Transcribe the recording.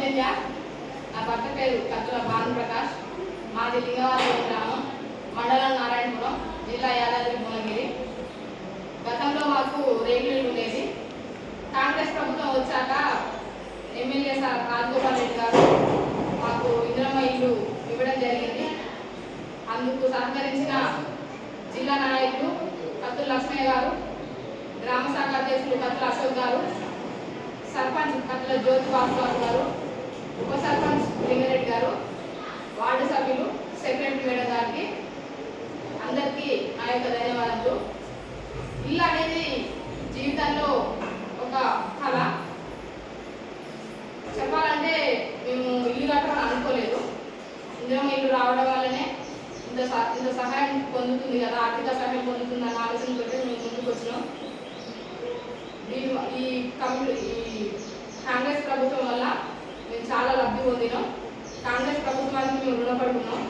సౌజన్య. నా భర్త పేరు కత్తుల భానుప్రకాష్. మాది లింగవారం గ్రామం, మండలం నారాయణపురం, జిల్లా యాదాద్రి భువనగిరి. గతంలో మాకు రేగులు ఉండేది. కాంగ్రెస్ ప్రభుత్వం వచ్చాక ఎమ్మెల్యే సార్ రాజగోపాల్ రెడ్డి గారు మాకు ఇందిరమ్మ ఇల్లు ఇవ్వడం జరిగింది. అందుకు సహకరించిన జిల్లా నాయకులు కత్తుల లక్ష్మయ్య గారు, గ్రామ శాఖ అధ్యక్షులు కత్తుల అశోక్ గారు, సర్పంచ్ కత్తుల జ్యోతి బాబు గారు, ఉప సర్పంచ్ లింగారెడ్డి గారు, వార్డు సభ్యులు, సెక్రటరీ మేడం గారికి అందరికీ నా యొక్క ధన్యవాదాలు. ఇల్లు అనేది జీవితంలో ఒక కళ. చెప్పాలంటే మేము ఇల్లు కట్టాలని అనుకోలేదు. ఇందులో ఇల్లు రావడం వల్లనే ఇంత సహాయం పొందుతుంది కదా, ఆర్థిక సహాయం పొందుతుంది అన్న ఆలోచనతో మేము ముందుకు వచ్చినాం. ఈ కాంగ్రెస్ ప్రభుత్వం వల్ల మేము చాలా లబ్ధి పొందినాం. కాంగ్రెస్ ప్రభుత్వానికి మేము రుణపడుతున్నాం.